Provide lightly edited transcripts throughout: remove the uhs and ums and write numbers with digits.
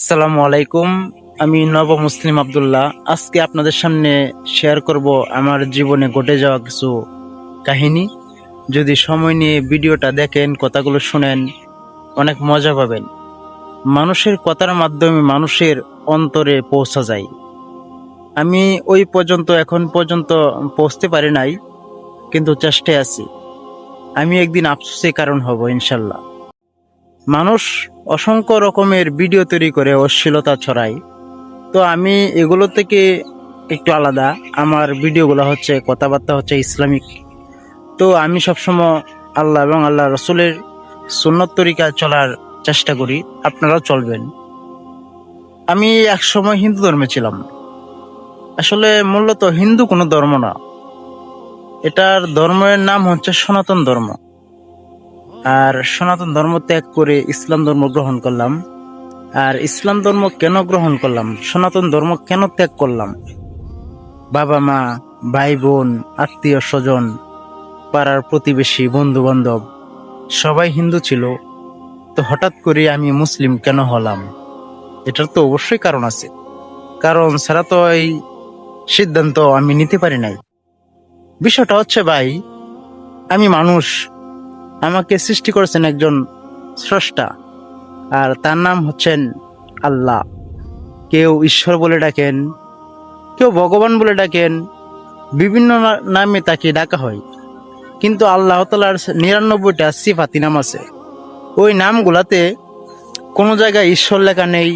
আসসালামু আলাইকুম। আমি নব মুসলিম আব্দুল্লাহ। আজকে আপনাদের সামনে শেয়ার করব আমার জীবনে ঘটে যাওয়া কিছু কাহিনী। যদি সময় নিয়ে ভিডিওটা দেখেন, কথাগুলো শুনেন, অনেক মজা পাবেন। মানুষের কথার মাধ্যমে মানুষের অন্তরে পৌঁছা যায়। আমি এখন পর্যন্ত পৌঁছতে পারি নাই, কিন্তু চেষ্টায় আছি। আমি একদিন আফসোসের কারণ হব ইনশাল্লাহ। মানুষ অসংখ্য রকমের ভিডিও তৈরি করে অশ্লীলতা ছড়ায়। তো আমি এগুলো থেকে একটু আলাদা। আমার ভিডিওগুলো হচ্ছে, কথাবার্তা হচ্ছে ইসলামিক। তো আমি সবসময় আল্লাহ এবং আল্লাহ রসুলের সুন্নত তরিকায় চলার চেষ্টা করি। আপনারাও চলবেন। আমি একসময় হিন্দু ধর্মে ছিলাম। আসলে মূলত হিন্দু কোনো ধর্ম না, এটার ধর্মের নাম হচ্ছে সনাতন ধর্ম। আর সনাতন ধর্ম ত্যাগ করে ইসলাম ধর্ম গ্রহণ করলাম। আর ইসলাম ধর্ম কেন গ্রহণ করলাম, সনাতন ধর্ম কেন ত্যাগ করলাম? বাবা মা, ভাই বোন, আত্মীয় স্বজন, পাড়ার প্রতিবেশী, বন্ধু বান্ধব সবাই হিন্দু ছিল। তো হঠাৎ করে আমি মুসলিম কেন হলাম? এটার তো অবশ্যই কারণ আছে। কারণ ছাড়া তো এই সিদ্ধান্ত আমি নিতে পারি নাই। বিষয়টা হচ্ছে ভাই, আমি মানুষ। আমাকে সৃষ্টি করেছেন একজন স্রষ্টা, আর তার নাম হচ্ছেন আল্লাহ। কেউ ঈশ্বর বলে ডাকেন, কেউ ভগবান বলে ডাকেন, বিভিন্ন নামে তাকে ডাকা হয়। কিন্তু আল্লাহ তাআলার ৯৯টা সিফাতি নাম আছে। ওই নামগুলাতে কোনো জায়গায় ঈশ্বর লেখা নেই,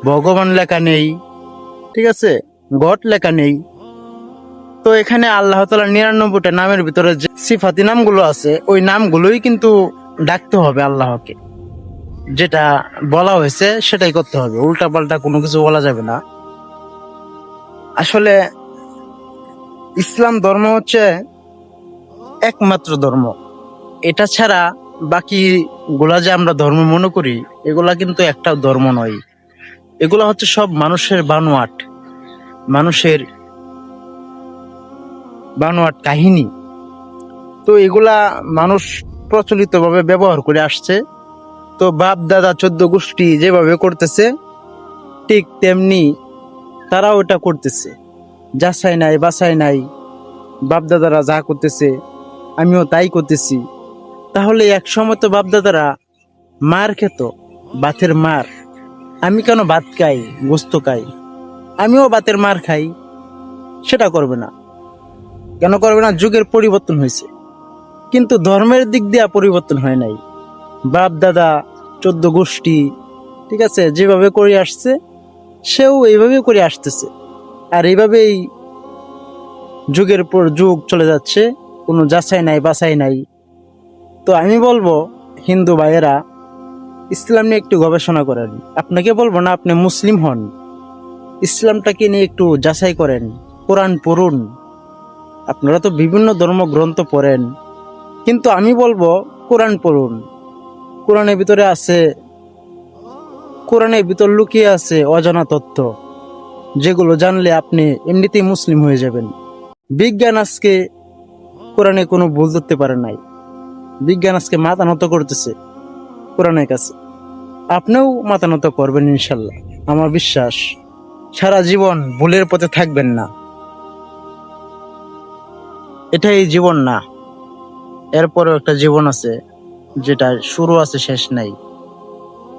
ভগবান লেখা নেই, ঠিক আছে, গড লেখা নেই। তো এখানে আল্লাহ তাআলার ৯৯টা নামের ভিতরে যে সিফাতি নামগুলো আছে, ওই নামগুলোই কিন্তু ডাকতে হবে আল্লাহকে। যেটা বলা হয়েছে সেটাই করতে হবে, উল্টা পাল্টা কোনো কিছু বলা যাবে না। আসলে ইসলাম ধর্ম হচ্ছে একমাত্র ধর্ম। এটা ছাড়া বাকি গুলা যে আমরা ধর্ম মনে করি, এগুলা কিন্তু একটা ধর্ম নয়। এগুলা হচ্ছে সব মানুষের বানোয়াট কাহিনী। তো এগুলা মানুষ প্রচলিত ভাবে ব্যবহার করে আসছে। তো বাপ দাদা 14 গোষ্ঠী যেভাবে করতেছে, ঠিক তেমনি তারা ওটা করতেছে। যাচাই নাই বাছাই নাই, বাপ দাদারা যা করতেছে আমিও তাই করতেছি। তাহলে এক সময় তো বাপ দাদারা মার খেত, ভাতের মার। আমি কেন ভাত খাই, গোস্ত খাই, আমিও ভাতের মার খাই। সেটা করবে না। কেন করবে না? যুগের পরিবর্তন হয়েছে, কিন্তু ধর্মের দিক দিয়ে পরিবর্তন হয় নাই। বাপ দাদা 14 গোষ্ঠী, ঠিক আছে, যেভাবে করে আসছে সেও এইভাবে করে আসতেছে। আর এইভাবেই যুগের পর যুগ চলে যাচ্ছে, কোনো যাচাই নাই বাছাই নাই। তো আমি বলবো হিন্দু ভাইয়েরা, ইসলাম নিয়ে একটু গবেষণা করেন। আপনাকে বলবো না আপনি মুসলিম হন, ইসলামটাকে নিয়ে একটু যাচাই করেন, কোরআন পড়ুন। আপনারা তো বিভিন্ন ধর্মগ্রন্থ পড়েন, কিন্তু আমি বলবো কোরআন পড়ুন। কোরআনের ভিতরে আছে, কোরআনের ভিতর লুকিয়ে আছে অজানা তথ্য, যেগুলো জানলে আপনি এমনিতেই মুসলিম হয়ে যাবেন। বিজ্ঞান আজকে কোরআনে কোনো ভুল ধরতে পারে নাই। বিজ্ঞান আজকে মাথা নত করতেছে কোরআনের কাছে। আপনিও মাথা নত করবেন ইনশাল্লাহ, আমার বিশ্বাস। সারা জীবন ভুলের পথে থাকবেন না, এটাই জীবন না। এরপরও একটা জীবন আছে, যেটা শুরু আছে শেষ নাই।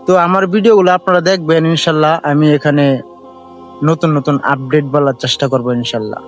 তো আমার ভিডিওগুলো আপনারা দেখবেন ইনশাল্লাহ। আমি এখানে নতুন নতুন আপডেট বলার চেষ্টা করবো ইনশাল্লাহ।